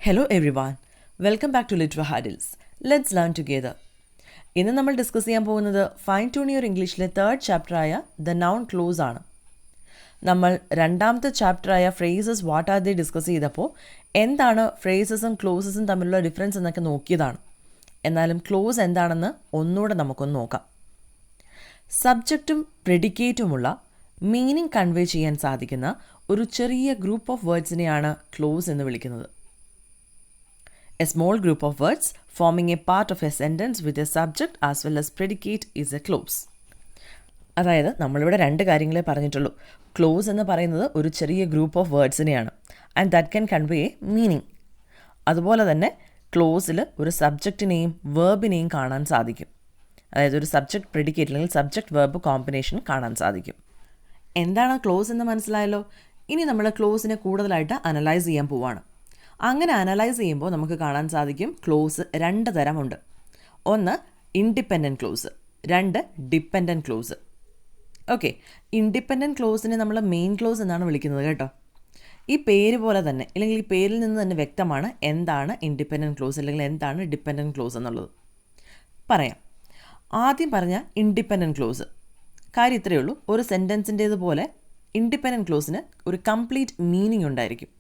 Hello everyone, welcome back to Litva Hurdles. Let's learn together. ഇന്ന് നമ്മൾ discuss ചെയ്യാൻ പോകുന്നത് ഫൈൻ ട്യൂൺ യുവർ ഇംഗ്ലീഷിലെ തേർഡ് ചാപ്റ്ററായ ദ നൗൺ ക്ലോസ് ആണ്. നമ്മൾ രണ്ടാമത്തെ ചാപ്റ്ററായ phrases what are they discuss ചെയ്തപ്പോൾ എന്താണ് ഫ്രേസസും ക്ലോസസും തമ്മിലുള്ള ഡിഫറൻസ് എന്നൊക്കെ നോക്കിയതാണ്. എന്നാലും ക്ലോസ് എന്താണെന്ന് ഒന്നുകൂടെ നമുക്കൊന്ന് നോക്കാം. സബ്ജക്റ്റും പ്രെഡിക്കേറ്റുമുള്ള മീനിങ് കൺവേ ചെയ്യാൻ സാധിക്കുന്ന ഒരു ചെറിയ ഗ്രൂപ്പ് ഓഫ് വേർഡ്സിനെയാണ് ക്ലോസ് എന്ന് വിളിക്കുന്നത്. A small group of words forming a part of a sentence with a subject as well as predicate is a clause. അതായത് നമ്മളിവിടെ രണ്ട് കാര്യങ്ങളെ പറഞ്ഞിട്ടുള്ളൂ. ക്ലോസ് എന്ന് പറയുന്നത് ഒരു ചെറിയ ഗ്രൂപ്പ് ഓഫ് വേർഡ്സിനെയാണ് and that can convey meaning. അതുപോലെ തന്നെ ക്ലോസിൽ ഒരു സബ്ജക്റ്റിനെയും വേർബിനെയും കാണാൻ സാധിക്കും. അതായത് ഒരു സബ്ജക്റ്റ് പ്രെഡിക്കേറ്റ് അല്ലെങ്കിൽ സബ്ജക്റ്റ് വേർബ് കോമ്പിനേഷൻ കാണാൻ സാധിക്കും. എന്താണ് ക്ലോസ് എന്ന് മനസ്സിലായല്ലോ. ഇനി നമ്മൾ ക്ലോസിനെ കൂടുതലായിട്ട് അനലൈസ് ചെയ്യാൻ പോവാണ്. അങ്ങനെ അനലൈസ് ചെയ്യുമ്പോൾ നമുക്ക് കാണാൻ സാധിക്കും ക്ലോസ് രണ്ട് തരമുണ്ട്. ഒന്ന് ഇൻഡിപെൻഡൻറ്റ് ക്ലോസ്, രണ്ട് ഡിപ്പെൻഡൻറ്റ് ക്ലോസ്. ഓക്കെ, ഇൻഡിപെൻഡൻറ്റ് ക്ലോസിനെ നമ്മൾ മെയിൻ ക്ലോസ് എന്നാണ് വിളിക്കുന്നത് കേട്ടോ. ഈ പേര് പോലെ തന്നെ അല്ലെങ്കിൽ ഈ പേരിൽ നിന്ന് തന്നെ വ്യക്തമാണ് എന്താണ് ഇൻഡിപെൻഡൻറ്റ് ക്ലോസ് അല്ലെങ്കിൽ എന്താണ് ഡിപ്പെൻഡൻറ്റ് ക്ലോസ് എന്നുള്ളത്. പറയാം. ആദ്യം പറഞ്ഞ ഇൻഡിപെൻഡൻറ്റ് ക്ലോസ് കാര്യം ഇത്രയേ ഉള്ളൂ. ഒരു സെൻറ്റൻസിൻ്റേതുപോലെ ഇൻഡിപെൻഡൻറ്റ് ക്ലോസിന് ഒരു കംപ്ലീറ്റ് മീനിങ് ഉണ്ടായിരിക്കും.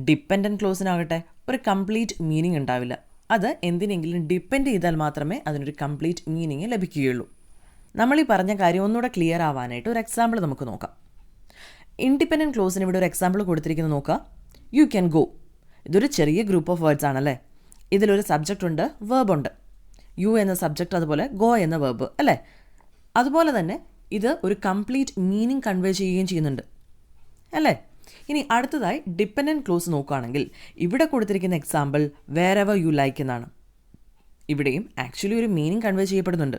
ഡിപ്പെൻഡൻറ്റ് ക്ലോസിനാകട്ടെ ഒരു കംപ്ലീറ്റ് മീനിങ് ഉണ്ടാവില്ല. അത് എന്തിനെങ്കിലും ഡിപ്പെൻഡ് ചെയ്താൽ മാത്രമേ അതിനൊരു കംപ്ലീറ്റ് മീനിങ് ലഭിക്കുകയുള്ളൂ. നമ്മളീ പറഞ്ഞ കാര്യം ഒന്നുകൂടെ ക്ലിയർ ആവാനായിട്ട് ഒരു എക്സാമ്പിൾ നമുക്ക് നോക്കാം. ഇൻഡിപെൻഡൻറ്റ് ക്ലോസിന് ഇവിടെ ഒരു എക്സാമ്പിൾ കൊടുത്തിരിക്കുന്നത് നോക്കുക. You can go. ഇതൊരു ചെറിയ ഗ്രൂപ്പ് ഓഫ് വേർഡ്സ് ആണല്ലേ. ഇതിലൊരു സബ്ജക്റ്റ് ഉണ്ട്, വേർബ് ഉണ്ട്. യു എന്ന സബ്ജക്റ്റ്, അതുപോലെ ഗോ എന്ന വേർബ് അല്ലേ. അതുപോലെ തന്നെ ഇത് ഒരു കംപ്ലീറ്റ് മീനിങ് കൺവേ ചെയ്യുകയും ചെയ്യുന്നുണ്ട് അല്ലേ. ഇനി അടുത്തതായി ഡിപ്പെൻഡൻറ്റ് ക്ലോസ് നോക്കുകയാണെങ്കിൽ ഇവിടെ കൊടുത്തിരിക്കുന്ന എക്സാമ്പിൾ വേറെവർ യു ലൈക്ക് എന്നാണ്. ഇവിടെയും ആക്ച്വലി ഒരു മീനിങ് കൺവേ ചെയ്യപ്പെടുന്നുണ്ട്.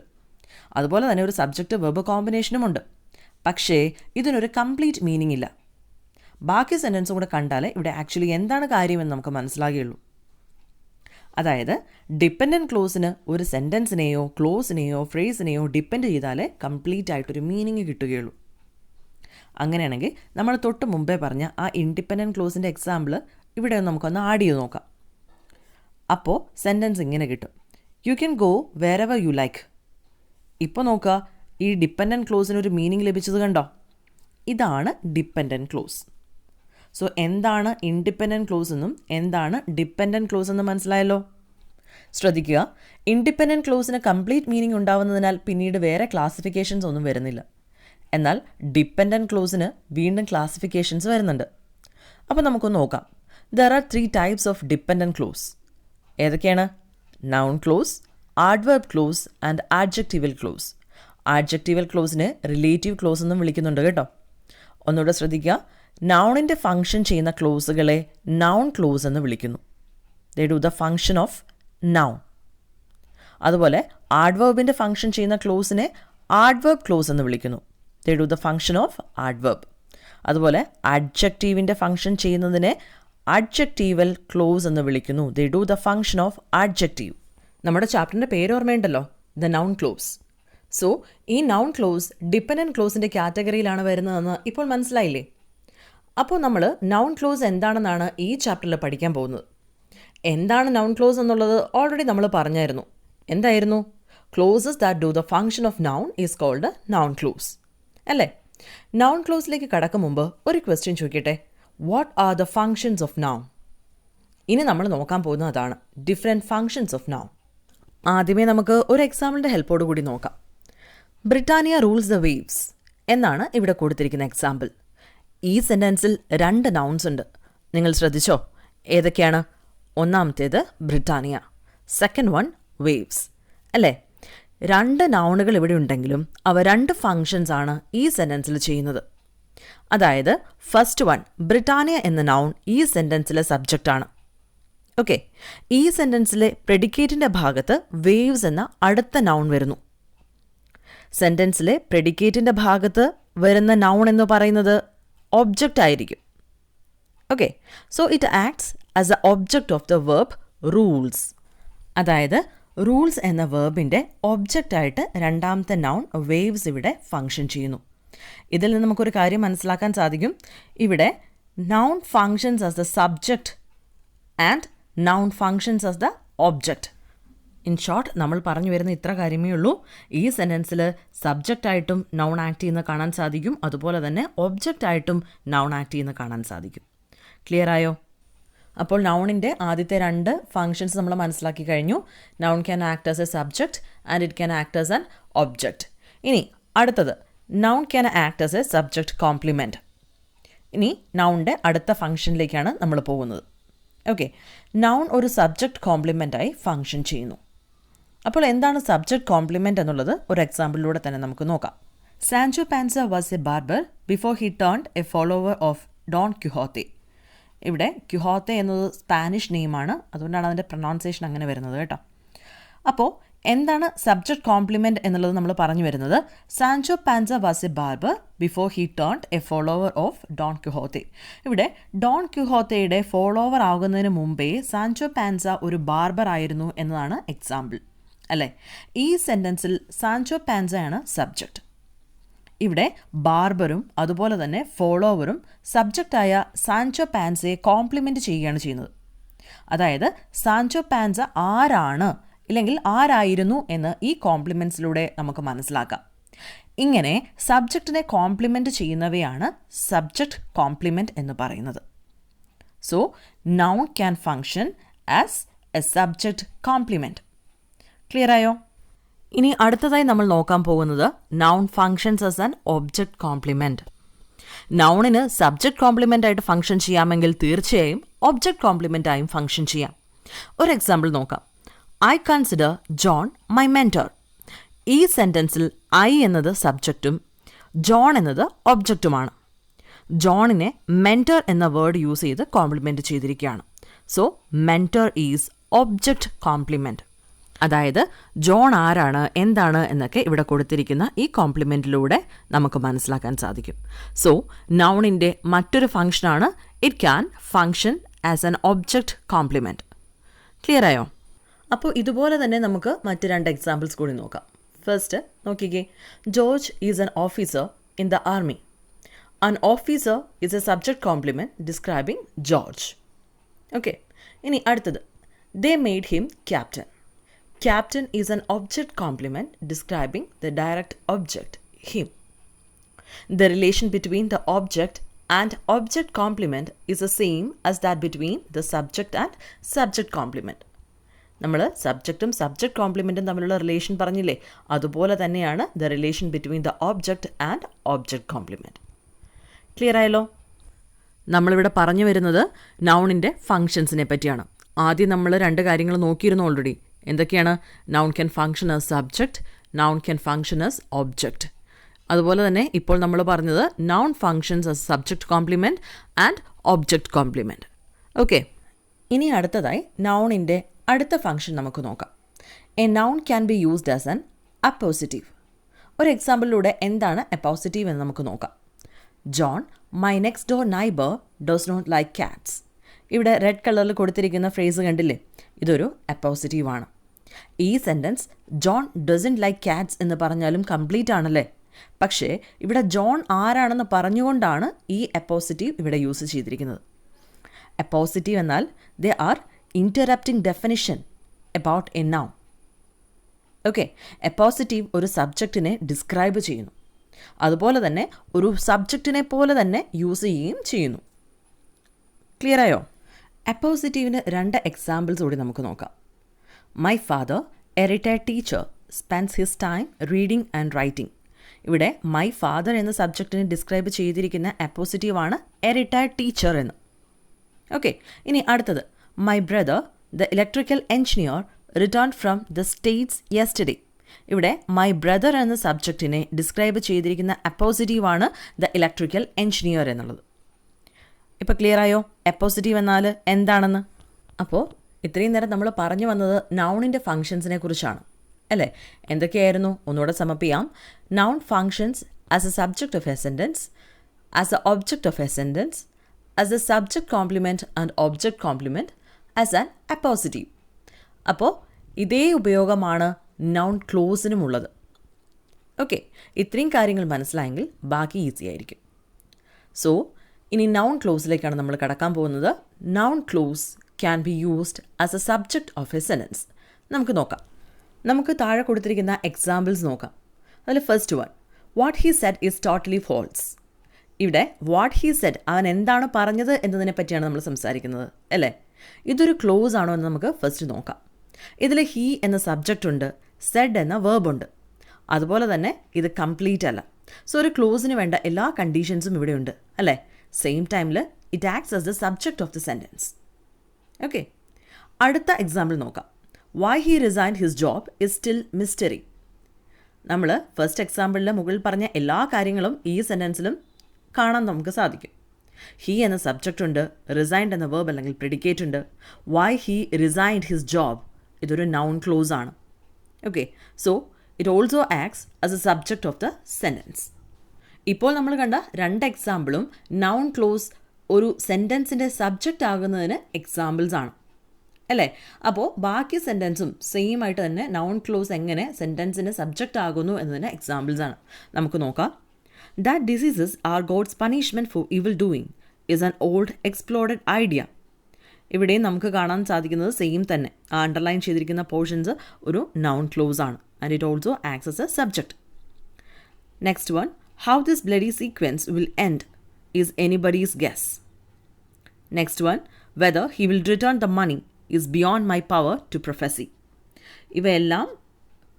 അതുപോലെ തന്നെ ഒരു സബ്ജക്റ്റ് വെർബ് കോമ്പിനേഷനും ഉണ്ട്. പക്ഷേ ഇതിനൊരു കംപ്ലീറ്റ് മീനിങ് ഇല്ല. ബാക്കി സെൻറ്റൻസും കൂടെ കണ്ടാലേ ഇവിടെ ആക്ച്വലി എന്താണ് കാര്യമെന്ന് നമുക്ക് മനസ്സിലാകുകയുള്ളൂ. അതായത് ഡിപ്പെൻഡൻറ്റ് ക്ലോസിന് ഒരു സെൻറ്റൻസിനെയോ ക്ലോസിനെയോ ഫ്രേസിനെയോ ഡിപ്പെൻഡ് ചെയ്താലേ കംപ്ലീറ്റ് ആയിട്ടൊരു മീനിങ് കിട്ടുകയുള്ളൂ. അങ്ങനെയാണെങ്കിൽ നമ്മൾ തൊട്ട് മുമ്പേ പറഞ്ഞ ആ ഇൻഡിപെൻഡൻറ്റ് ക്ലോസിൻ്റെ എക്സാമ്പിൾ ഇവിടെ നമുക്കൊന്ന് ആഡ് ചെയ്ത് നോക്കാം. അപ്പോൾ സെൻറ്റൻസ് ഇങ്ങനെ കിട്ടും. You can go wherever you like. ഇപ്പോൾ നോക്കുക, ഈ ഡിപ്പെൻഡൻറ്റ് ക്ലോസിനൊരു മീനിങ് ലഭിച്ചത് കണ്ടോ. ഇതാണ് ഡിപ്പെൻഡൻറ്റ് ക്ലോസ്. സോ എന്താണ് ഇൻഡിപെൻഡൻറ്റ് ക്ലോസ് എന്നും എന്താണ് ഡിപ്പെൻഡൻറ്റ് ക്ലോസ് എന്നും മനസ്സിലായല്ലോ. ശ്രദ്ധിക്കുക, ഇൻഡിപെൻഡൻറ്റ് ക്ലോസിന് കംപ്ലീറ്റ് മീനിങ് ഉണ്ടാവുന്നതിനാൽ പിന്നീട് വേറെ ക്ലാസിഫിക്കേഷൻസ് ഒന്നും വരുന്നില്ല. എന്നാൽ ഡിപ്പെൻഡൻറ്റ് ക്ലോസിന് വീണ്ടും ക്ലാസിഫിക്കേഷൻസ് വരുന്നുണ്ട്. അപ്പോൾ നമുക്കൊന്ന് നോക്കാം. There are 3 types of dependent clause. ഏതൊക്കെയാണ്? Noun clause, adverb clause and adjectival clause. Adjectival ക്ലോസിനെ റിലേറ്റീവ് ക്ലോസ് എന്നും വിളിക്കുന്നുണ്ട് കേട്ടോ. ഒന്നുകൂടെ ശ്രദ്ധിക്കുക, നൗണിൻ്റെ ഫംഗ്ഷൻ ചെയ്യുന്ന ക്ലോസുകളെ നൗൺ ക്ലോസ് എന്ന് വിളിക്കുന്നു. They do the function of noun. അതുപോലെ ആഡ്വർബിൻ്റെ ഫംഗ്ഷൻ ചെയ്യുന്ന ക്ലോസിനെ ആഡ്വർബ് ക്ലോസ് എന്ന് വിളിക്കുന്നു. They do the function of adverb. അതുപോലെ അഡ്ജക്റ്റീവിൻ്റെ ഫംഗ്ഷൻ ചെയ്യുന്നതിനെ അഡ്ജക്റ്റീവൽ ക്ലോസ് എന്ന് വിളിക്കുന്നു. They do the function of adjective. നമ്മുടെ ചാപ്റ്ററിൻ്റെ പേര് ഓർമ്മയുണ്ടല്ലോ, ദ നൗൺ ക്ലോസ്. സോ ഈ നൗൺ ക്ലോസ് ഡിപ്പെൻഡൻറ്റ് ക്ലോസിൻ്റെ കാറ്റഗറിയിലാണ് വരുന്നതെന്ന് ഇപ്പോൾ മനസ്സിലായില്ലേ. അപ്പോൾ നമ്മൾ നൗൺ ക്ലോസ് എന്താണെന്നാണ് ഈ ചാപ്റ്ററിൽ പഠിക്കാൻ പോകുന്നത്. എന്താണ് നൗൺ ക്ലോസ് എന്നുള്ളത് ഓൾറെഡി നമ്മൾ പറഞ്ഞായിരുന്നു. എന്തായിരുന്നു? Clauses that do the function of noun is called noun clause അല്ലേ. നൗൺ ക്ലോസിലേക്ക് കടക്കും മുമ്പ് ഒരു ക്വസ്റ്റ്യൻ ചോദിക്കട്ടെ. What are the functions of noun? ഇനി നമ്മൾ നോക്കാൻ പോകുന്നത് അതാണ്, ഡിഫറെൻറ്റ് ഫങ്ഷൻസ് ഓഫ് നൗൺ. ആദ്യമേ നമുക്ക് ഒരു എക്സാമ്പിളിൻ്റെ ഹെൽപ്പോട് കൂടി നോക്കാം. ബ്രിട്ടാനിയ റൂൾസ് ദ വേവ്സ് എന്നാണ് ഇവിടെ കൊടുത്തിരിക്കുന്ന എക്സാമ്പിൾ. ഈ സെൻറ്റൻസിൽ 2 നൗൺസ് ഉണ്ട്. നിങ്ങൾ ശ്രദ്ധിച്ചോ? ഏതൊക്കെയാണ്? ഒന്നാമത്തേത് ബ്രിട്ടാനിയ, സെക്കൻഡ് വൺ വേവ്സ് അല്ലേ. 2 നൗണുകൾ ഇവിടെ ഉണ്ടെങ്കിലും അവ 2 ഫങ്ഷൻസ് ആണ് ഈ സെൻറ്റൻസിൽ ചെയ്യുന്നത്. അതായത് ഫസ്റ്റ് വൺ ബ്രിട്ടാനിയ എന്ന നൗൺ ഈ സെൻറ്റൻസിലെ സബ്ജക്റ്റാണ്. ഓക്കെ, ഈ സെൻറ്റൻസിലെ പ്രെഡിക്കേറ്റിൻ്റെ ഭാഗത്ത് വേവ്സ് എന്ന അടുത്ത നൗൺ വരുന്നു. സെൻറ്റൻസിലെ പ്രെഡിക്കേറ്റിൻ്റെ ഭാഗത്ത് വരുന്ന നൗൺ എന്ന് പറയുന്നത് ഒബ്ജക്റ്റ് ആയിരിക്കും. Okay, so it acts as A object of the verb rules. അതായത് റൂൾസ് എന്ന വേർബിൻ്റെ ഒബ്ജക്റ്റായിട്ട് രണ്ടാമത്തെ നൗൺ വേവ്സ് ഇവിടെ ഫങ്ഷൻ ചെയ്യുന്നു. ഇതിൽ നിന്ന് നമുക്കൊരു കാര്യം മനസ്സിലാക്കാൻ സാധിക്കും. ഇവിടെ noun functions as the subject and noun functions as the object. In short നമ്മൾ പറഞ്ഞു വരുന്ന ഇത്ര കാര്യമേ ഉള്ളൂ. ഈ സെൻറ്റൻസിൽ സബ്ജക്റ്റായിട്ടും നൗൺ ആക്ട് ചെയ്യുന്ന കാണാൻ സാധിക്കും, അതുപോലെ തന്നെ ഒബ്ജക്റ്റായിട്ടും നൗൺ ആക്ട് ചെയ്യുന്ന കാണാൻ സാധിക്കും. ക്ലിയർ ആയോ? അപ്പോൾ നൗണിൻ്റെ ആദ്യത്തെ 2 ഫങ്ഷൻസ് നമ്മൾ മനസ്സിലാക്കി കഴിഞ്ഞു. Noun can act as a subject and it can act as an object. ഇനി അടുത്തത് noun can act as a subject compliment. ഇനി നൗണിൻ്റെ അടുത്ത ഫങ്ഷനിലേക്കാണ് നമ്മൾ പോകുന്നത്. ഓക്കെ, നൗൺ ഒരു സബ്ജക്റ്റ് കോംപ്ലിമെൻ്റായി ഫങ്ഷൻ ചെയ്യുന്നു. അപ്പോൾ എന്താണ് സബ്ജക്റ്റ് കോംപ്ലിമെൻ്റ് എന്നുള്ളത് ഒരു എക്സാമ്പിളിലൂടെ തന്നെ നമുക്ക് നോക്കാം. Sancho Panza was a barber before he turned a follower of Don Quixote. ഇവിടെ ക്യുഹോത്തെ എന്നത് സ്പാനിഷ് നെയിമാണ്, അതുകൊണ്ടാണ് അതിൻ്റെ പ്രൊനൗൺസിയേഷൻ അങ്ങനെ വരുന്നത് കേട്ടോ. അപ്പോൾ എന്താണ് സബ്ജക്റ്റ് കോംപ്ലിമെൻറ്റ് എന്നുള്ളത് നമ്മൾ പറഞ്ഞു വരുന്നത്. Sancho Panza was a barber before he turned a follower of Don Quixote. ഇവിടെ ഡോൺ ക്യുഹോത്തയുടെ ഫോളോവർ ആകുന്നതിന് മുമ്പേ സാൻചോ പാൻസ ഒരു ബാർബർ ആയിരുന്നു എന്നതാണ് എക്സാമ്പിൾ, അല്ലേ? ഈ സെൻറ്റൻസിൽ സാൻചോ പാൻസയാണ് സബ്ജക്റ്റ്. ഇവിടെ ബാർബറും അതുപോലെ തന്നെ ഫോളോവറും സബ്ജക്റ്റായ സാൻചോ പാൻസയെ കോംപ്ലിമെൻറ്റ് ചെയ്യുകയാണ് ചെയ്യുന്നത്. അതായത് സാൻചോ പാൻസ ആരാണ് ഇല്ലെങ്കിൽ ആരായിരുന്നു എന്ന് ഈ കോംപ്ലിമെൻറ്റ്സിലൂടെ നമുക്ക് മനസ്സിലാക്കാം. ഇങ്ങനെ സബ്ജക്റ്റിനെ കോംപ്ലിമെൻറ്റ് ചെയ്യുന്നവയാണ് സബ്ജക്റ്റ് കോംപ്ലിമെൻറ്റ് എന്ന് പറയുന്നത്. So noun can function as a subject complement. Clear ആയോ? ഇനി അടുത്തതായി നമ്മൾ നോക്കാൻ പോകുന്നത് noun functions as an object complement. നൗണിന് സബ്ജക്റ്റ് കോംപ്ലിമെൻ്റ് ആയിട്ട് ഫങ്ഷൻ ചെയ്യാമെങ്കിൽ തീർച്ചയായും ഒബ്ജക്റ്റ് കോംപ്ലിമെൻ്റ് ആയും ഫങ്ഷൻ ചെയ്യാം. ഒരു എക്സാമ്പിൾ നോക്കാം. I consider John my mentor. ഈ സെൻറ്റൻസിൽ ഐ എന്നത് സബ്ജക്റ്റും ജോൺ എന്നത് ഒബ്ജക്റ്റുമാണ്. ജോണിനെ മെൻറ്റർ എന്ന വേർഡ് യൂസ് ചെയ്ത് കോംപ്ലിമെൻറ്റ് ചെയ്തിരിക്കുകയാണ്. So mentor is object compliment. അതായത് ജോൺ ആരാണ്, എന്താണ് എന്നൊക്കെ ഇവിടെ കൊടുത്തിരിക്കുന്ന ഈ കോംപ്ലിമെൻറ്റിലൂടെ നമുക്ക് മനസ്സിലാക്കാൻ സാധിക്കും. സോ നൗണിൻ്റെ മറ്റൊരു ഫങ്ഷനാണ് it can function as an object complement. Clear ആയോ? അപ്പോൾ ഇതുപോലെ തന്നെ നമുക്ക് മറ്റ് 2 എക്സാമ്പിൾസ് കൂടി നോക്കാം. ഫസ്റ്റ് നോക്കിക്കേ. George is an officer in the army. An officer is A subject compliment describing George. Okay, ഇനി അടുത്തത്. They made him captain. Captain is an object complement describing the direct object, him. The relation between the object and object complement is the same as that between the subject and subject complement. നമ്മൾ സബ്ജക്റ്റും subject കോംപ്ലിമെൻറ്റും തമ്മിലുള്ള relation പറഞ്ഞില്ലേ, അതുപോലെ തന്നെയാണ് the relation between the object and object complement. Clear ആയല്ലോ? നമ്മളിവിടെ പറഞ്ഞു വരുന്നത് നൗണിൻ്റെ ഫങ്ഷൻസിനെ പറ്റിയാണ്. ആദ്യം നമ്മൾ 2 കാര്യങ്ങൾ നോക്കിയിരുന്നു ഓൾറെഡി. എന്തൊക്കെയാണ്? Noun can function as subject, noun can function as object. അതുപോലെ തന്നെ ഇപ്പോൾ നമ്മൾ പറഞ്ഞത് noun functions as subject complement and object complement. Okay, ഇനി അടുത്തതായി നൗണിൻ്റെ അടുത്ത ഫങ്ഷൻ നമുക്ക് നോക്കാം. A noun can be used as an appositive. ഒരു എക്സാമ്പിളിലൂടെ എന്താണ് അപ്പോസിറ്റീവ് എന്ന് നമുക്ക് നോക്കാം. John my next door neighbour does not like cats. ഇവിടെ റെഡ് കളറിൽ കൊടുത്തിരിക്കുന്ന ഫ്രേസ് കണ്ടില്ലേ, ഇതൊരു അപ്പോസിറ്റീവാണ്. ഈ sentence John doesn't like Katz എന്ന് പറഞ്ഞാലും കംപ്ലീറ്റ് ആണല്ലേ. പക്ഷേ ഇവിടെ ജോൺ ആരാണെന്ന് പറഞ്ഞുകൊണ്ടാണ് ഈ അപ്പോസിറ്റീവ് ഇവിടെ യൂസ് ചെയ്തിരിക്കുന്നത്. അപ്പോസിറ്റീവ് എന്നാൽ they are interrupting definition about a noun. Okay, appositive ഒരു സബ്ജക്റ്റിനെ ഡിസ്ക്രൈബ് ചെയ്യുന്നു, അതുപോലെ തന്നെ ഒരു സബ്ജക്റ്റിനെ പോലെ തന്നെ യൂസ് ചെയ്യുകയും ചെയ്യുന്നു. ക്ലിയർ ആയോ? അപ്പോസിറ്റീവിന് 2 എക്സാമ്പിൾസ് കൂടി നമുക്ക് നോക്കാം. My father A retired teacher spends his time reading and writing. ഇവിടെ മൈ ഫാദർ എന്ന സബ്ജക്റ്റിനെ ഡിസ്ക്രൈബ് ചെയ്തിരിക്കുന്ന അപ്പോസിറ്റീവാണ് എ റിട്ടയർഡ് ടീച്ചർ എന്ന്. ഓക്കെ, ഇനി അടുത്തത്. My brother the electrical engineer return from the States yesterday. ഇവിടെ മൈ ബ്രദർ എന്ന സബ്ജക്റ്റിനെ ഡിസ്ക്രൈബ് ചെയ്തിരിക്കുന്ന അപ്പോസിറ്റീവാണ് the electrical engineer എന്നുള്ളത്. ഇപ്പോൾ ക്ലിയർ ആയോ അപ്പോസിറ്റീവ് എന്നാൽ എന്താണെന്ന്? അപ്പോൾ ഇത്രയും നേരം നമ്മൾ പറഞ്ഞു വന്നത് നൗണിൻ്റെ ഫങ്ഷൻസിനെ കുറിച്ചാണ് അല്ലേ? എന്തൊക്കെയായിരുന്നു? ഒന്നുകൂടെ സമപ്പ് ചെയ്യാം. Noun functions as a subject of a sentence, as A object of a sentence, as a subject complement and object compliment, as an appositive. അപ്പോൾ ഇതേ ഉപയോഗമാണ് നൗൺ ക്ലോസിനുമുള്ളത്. ഓക്കെ, ഇത്രയും കാര്യങ്ങൾ മനസ്സിലായെങ്കിൽ ബാക്കി ഈസി ആയിരിക്കും. സോ ഇനി നൗൺ ക്ലോസിലേക്കാണ് നമ്മൾ കടക്കാൻ പോകുന്നത്. Noun close can be used as a subject of a sentence. നമുക്ക് നോക്കാം. നമുക്ക് താഴെ കൊടുത്തിരിക്കുന്ന എക്സാമ്പിൾസ് നോക്കാം. അതിൽ first one, what he said is totally false. ഇവിടെ വാട്ട് ഹീ സെഡ്, അവൻ എന്താണ് പറഞ്ഞത് എന്നതിനെ പറ്റിയാണ് നമ്മൾ സംസാരിക്കുന്നത് അല്ലേ. ഇതൊരു ക്ലോസ് ആണോ എന്ന് നമുക്ക് ഫസ്റ്റ് നോക്കാം. ഇതിൽ ഹീ എന്ന സബ്ജക്റ്റ് ഉണ്ട്, സെഡ് എന്ന വേർബ് ഉണ്ട്. അതുപോലെ തന്നെ ഇത് കംപ്ലീറ്റ് അല്ല. സോ ഒരു ക്ലോസിന് വേണ്ട എല്ലാ കണ്ടീഷൻസും ഇവിടെ ഉണ്ട് അല്ലേ. സെയിം ടൈമിൽ it acts as the subject of the sentence. Okay, അടുത്ത എക്സാമ്പിൾ നോക്കാം. Y he resigned his job is still mystery. നമ്മൾ ഫസ്റ്റ് എക്സാമ്പിളിൽ മുകളിൽ പറഞ്ഞ എല്ലാ കാര്യങ്ങളും ഈ സെൻറ്റൻസിലും കാണാൻ നമുക്ക് സാധിക്കും. ഹീ എന്ന സബ്ജക്റ്റ് ഉണ്ട്, റിസൈൻഡ് എന്ന വേർബ് അല്ലെങ്കിൽ പ്രിഡിക്കേറ്റ് ഉണ്ട്. Y he resigned his job ഇതൊരു നൗൺ ക്ലോസ് ആണ്. Okay, so it also acts as a subject of the sentence. ഇപ്പോൾ നമ്മൾ കണ്ട രണ്ട് എക്സാമ്പിളും നൗൺ ക്ലോസ് ഒരു സെൻറ്റൻസിൻ്റെ സബ്ജക്റ്റ് ആകുന്നതിന് എക്സാമ്പിൾസ് ആണ് അല്ലേ. അപ്പോൾ ബാക്കി സെൻറ്റൻസും സെയിം ആയിട്ട് തന്നെ നൗൺ ക്ലോസ് എങ്ങനെ സെൻറ്റൻസിന് സബ്ജക്റ്റ് ആകുന്നു എന്നതിന് എക്സാമ്പിൾസ് ആണ്. നമുക്ക് നോക്കാം. That diseases are God's punishment for evil doing is an old explored idea. ഇവിടെയും നമുക്ക് കാണാൻ സാധിക്കുന്നത് സെയിം തന്നെ. ആ അണ്ടർലൈൻ ചെയ്തിരിക്കുന്ന പോർഷൻസ് ഒരു നൗൺ ക്ലോസ് ആണ്. And it also acts as a subject. Next one, how this bloody sequence will end is anybody's guess. Next one, whether he will return the money is beyond my power to prophesy. ഇവയെല്ലാം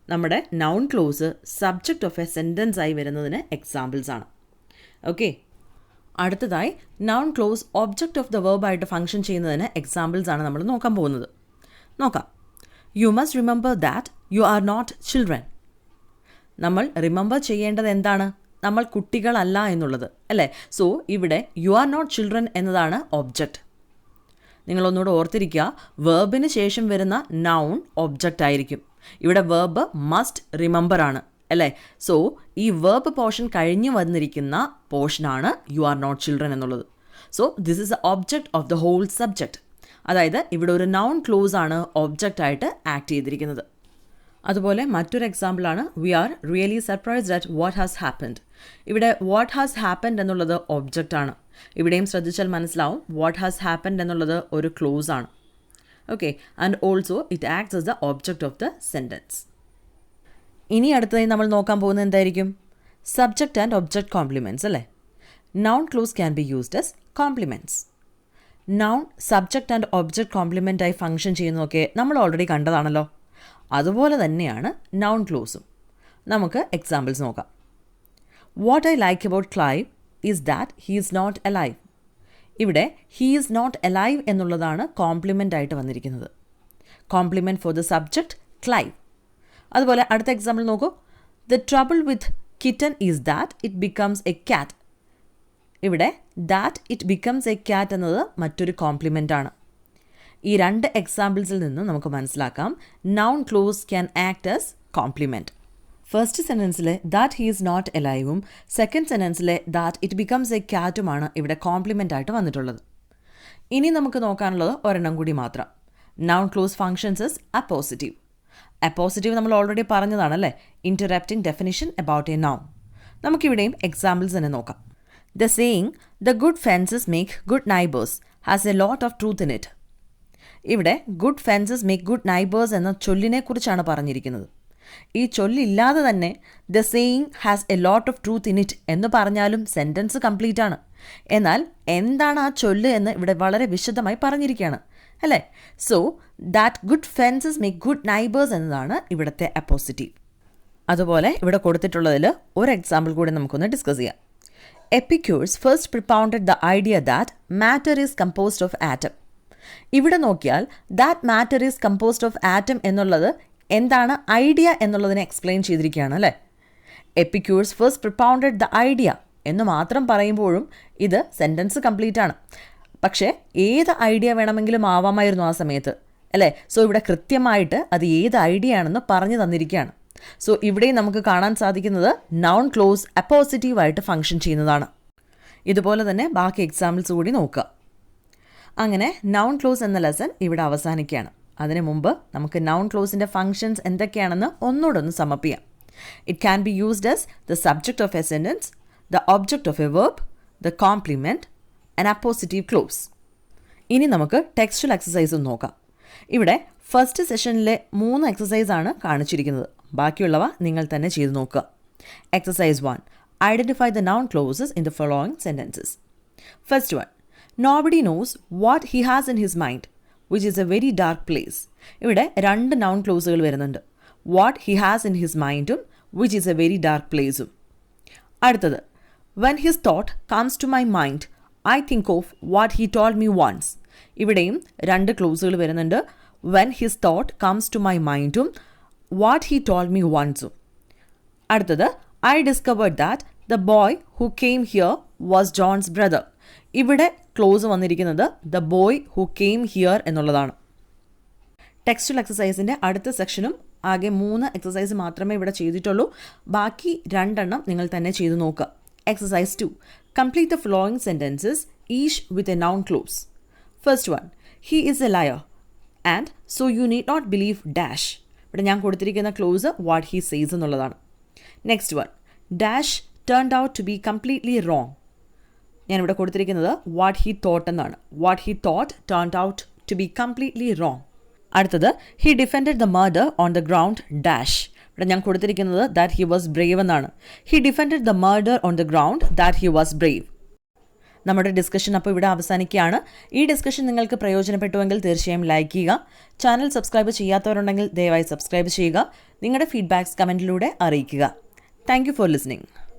നമ്മുടെ noun clause subject of a sentence ആയി വരുന്നതിന് examples ആണ്. Okay, അടുത്തതായി noun clause object of the വേർബായിട്ട് function ചെയ്യുന്നതിന് examples ആണ് നമ്മൾ നോക്കാൻ പോകുന്നത്. നോക്കാം. You must remember that you are not children. നമ്മൾ റിമെമ്പർ ചെയ്യേണ്ടത് എന്താണ്? നമ്മൾ കുട്ടികളല്ല എന്നുള്ളത് അല്ലേ. സോ ഇവിടെ യു ആർ നോട്ട് ചിൽഡ്രൻ എന്നതാണ് ഒബ്ജക്റ്റ്. നിങ്ങളൊന്നുകൂടെ ഓർത്തിരിക്കുക, വേർബിന് ശേഷം വരുന്ന നൗൺ ഒബ്ജക്റ്റ് ആയിരിക്കും. ഇവിടെ വേർബ് മസ്റ്റ് റിമെമ്പർ ആണ് അല്ലേ. സോ ഈ വേർബ് പോർഷൻ കഴിഞ്ഞ് വന്നിരിക്കുന്ന പോർഷനാണ് യു ആർ നോട്ട് ചിൽഡ്രൻ എന്നുള്ളത്. So this is a object of the whole subject. അതായത് ഇവിടെ ഒരു നൗൺ ക്ലോസ് ആണ് ഒബ്ജക്റ്റ് ആയിട്ട് ആക്ട് ചെയ്തിരിക്കുന്നത്. അതുപോലെ മറ്റൊരു എക്സാമ്പിളാണ് we are really surprised at what has happened. ഇവിടെ വാട്ട് ഹാസ് ഹാപ്പൻഡ് എന്നുള്ളത് ഒബ്ജക്റ്റ് ആണ്. ഇവിടെയും ശ്രദ്ധിച്ചാൽ മനസ്സിലാവും വാട്ട് ഹാസ് ഹാപ്പൻഡ് എന്നുള്ളത് ഒരു ക്ലോസ് ആണ്. Okay, and also it acts as the object of the sentence. ഇനി അടുത്തതായി നമ്മൾ നോക്കാൻ പോകുന്നത് എന്തായിരിക്കും? സബ്ജക്റ്റ് ആൻഡ് ഒബ്ജക്റ്റ് കോംപ്ലിമെൻറ്റ്സ് അല്ലേ. Noun clause can be used as compliments. Noun subject and object compliment ആയി ഫംഗ്ഷൻ ചെയ്യുന്നതൊക്കെ നമ്മൾ ഓൾറെഡി കണ്ടതാണല്ലോ. അതുപോലെ തന്നെയാണ് നൗൺ ക്ലോസും. നമുക്ക് എക്സാമ്പിൾസ് നോക്കാം. What I like about Clive is that he is not alive. ഇവിടെ he is not alive എന്നുള്ളതാണ് complement ആയിട്ട് വന്നിരിക്കുന്നത്. Complement for the subject Clive. അതുപോലെ അടുത്ത എക്സാമ്പിൾ നോക്കൂ. The trouble with kitten is that it becomes a cat. ഇവിടെ that it becomes a cat എന്നത് മറ്റൊരു കോംപ്ലിമെൻ്റ് ആണ്. ഈ രണ്ട് എക്സാമ്പിൾസിൽ നിന്നും നമുക്ക് മനസ്സിലാക്കാം noun clause can act as complement. First സെൻറ്റൻസിലെ ദാറ്റ് ഹീ ഈസ് നോട്ട് എലൈവും സെക്കൻഡ് സെൻറ്റൻസിലെ ദാറ്റ് ഇറ്റ് ബിക്കംസ് എ ക്യാറ്റുമാണ് ഇവിടെ കോംപ്ലിമെൻ്റ് ആയിട്ട് വന്നിട്ടുള്ളത്. ഇനി നമുക്ക് നോക്കാനുള്ളത് ഒരെണ്ണം കൂടി മാത്രം. Noun clause functions is appositive. Appositive നമ്മൾ ഓൾറെഡി പറഞ്ഞതാണല്ലേ. Interrupting definition about a noun. നമുക്കിവിടെയും എക്സാമ്പിൾസ് തന്നെ നോക്കാം. The saying the good fences make good neighbours has a lot of truth in it. ഇവിടെ good fences make good neighbours എന്ന ചൊല്ലിനെ കുറിച്ചാണ് പറഞ്ഞിരിക്കുന്നത്. ഈ ചൊല്ലില്ലാതെ തന്നെ the saying has a lot of truth in it എന്ന് പറഞ്ഞാലും സെൻറ്റൻസ് കംപ്ലീറ്റ് ആണ്. എന്നാൽ എന്താണ് ആ ചൊല്ല് എന്ന് ഇവിടെ വളരെ വിശദമായി പറഞ്ഞിരിക്കുകയാണ് അല്ലേ. So that good fences make good neighbours എന്നതാണ് ഇവിടുത്തെ അപ്പോസിറ്റീവ്. അതുപോലെ ഇവിടെ കൊടുത്തിട്ടുള്ളതിൽ ഒരു എക്സാമ്പിൾ കൂടി നമുക്കൊന്ന് ഡിസ്കസ് ചെയ്യാം. Epicurus first propounded the idea that matter is composed of atom. ഇവിടെ നോക്കിയാൽ that matter is composed of atom എന്നുള്ളത് എന്താണ് ഐഡിയ എന്നുള്ളതിനെ എക്സ്പ്ലെയിൻ ചെയ്തിരിക്കുകയാണ് അല്ലേ. Epicurus first propounded the idea എന്ന് മാത്രം പറയുമ്പോഴും ഇത് സെൻറ്റൻസ് കംപ്ലീറ്റ് ആണ്. പക്ഷേ ഏത് ഐഡിയ വേണമെങ്കിലും ആവാമായിരുന്നു ആ സമയത്ത് അല്ലേ. സോ ഇവിടെ കൃത്യമായിട്ട് അത് ഏത് ഐഡിയ ആണെന്ന് പറഞ്ഞു തന്നിരിക്കുകയാണ്. സോ ഇവിടെയും നമുക്ക് കാണാൻ സാധിക്കുന്നത് നൗൺ ക്ലോസ് അപ്പോസിറ്റീവായിട്ട് ഫംഗ്ഷൻ ചെയ്യുന്നതാണ്. ഇതുപോലെ തന്നെ ബാക്കി എക്സാമ്പിൾസ് കൂടി നോക്കുക. അങ്ങനെ നൗൺ ക്ലോസ് എന്ന ലെസൺ ഇവിടെ അവസാനിക്കുകയാണ്. അതിനു മുമ്പ് നമുക്ക് നൗൺ ക്ലോസിൻ്റെ ഫങ്ഷൻസ് എന്തൊക്കെയാണെന്ന് ഒന്നുകൂടെ സമപ്പ് ചെയ്യാം. It can be used as the subject of a sentence, the object of A verb, the compliment, an appositive close. ഇനി നമുക്ക് ടെക്സ്റ്റുവൽ എക്സസൈസ് നോക്കാം. ഇവിടെ ഫസ്റ്റ് സെഷനിലെ 3 എക്സസൈസാണ് കാണിച്ചിരിക്കുന്നത്. ബാക്കിയുള്ളവ നിങ്ങൾ തന്നെ ചെയ്തു നോക്കുക. Exercise 1. Identify the noun clauses in the following sentences. First one. Nobody knows what he has in his mind, which is a very dark place. ഇവിടെ 2 noun clauseകൾ വരുന്നുണ്ട്. What he has in his mindും which is a very dark placeും. അടുത്തത്. When his thought comes to my mind, I think of what he told me once. ഇവിടെയും 2 ക്ലോസുകൾ വരുന്നുണ്ട്. When his thought comes to my mindും what he told me onceും. അടുത്തത്. I discovered that the boy who came here was John's brother. ഇവിടെ close വന്നിരിക്കുന്നത് the boy who came here എന്നുള്ളതാണ്. Textual എക്സസൈസിൻ്റെ അടുത്ത സെക്ഷനും ആകെ 3 exercise മാത്രമേ ഇവിടെ ചെയ്തിട്ടുള്ളൂ. ബാക്കി 2 എണ്ണം നിങ്ങൾ തന്നെ ചെയ്തു നോക്കുക. Exercise 2. Complete the following sentences, each with a noun clause. First one. He is a liar. And so you need not believe dash. ഇവിടെ ഞാൻ കൊടുത്തിരിക്കുന്ന ക്ലോസ് what he says എന്നുള്ളതാണ്. Next one. Dash turned out to be completely wrong. ഞാനിവിടെ കൊടുത്തിരിക്കുന്നത് what he thought എന്നാണ്. What he thought turned out to be completely wrong. അടുത്തത്. He defended the murder on the ground dash. ഇവിടെ ഞാൻ കൊടുത്തിരിക്കുന്നത് that he was brave എന്നാണ്. He defended the murder on the ground that he was brave. നമ്മുടെ discussion അപ്പോൾ ഇവിടെ അവസാനിക്കുകയാണ്. ഈ ഡിസ്കഷൻ നിങ്ങൾക്ക് പ്രയോജനപ്പെട്ടുവെങ്കിൽ തീർച്ചയായും ലൈക്ക് ചെയ്യുക. ചാനൽ സബ്സ്ക്രൈബ് ചെയ്യാത്തവരുണ്ടെങ്കിൽ ദയവായി സബ്സ്ക്രൈബ് ചെയ്യുക. നിങ്ങളുടെ ഫീഡ്ബാക്ക്സ് കമൻറ്റിലൂടെ അറിയിക്കുക. Thank you for listening.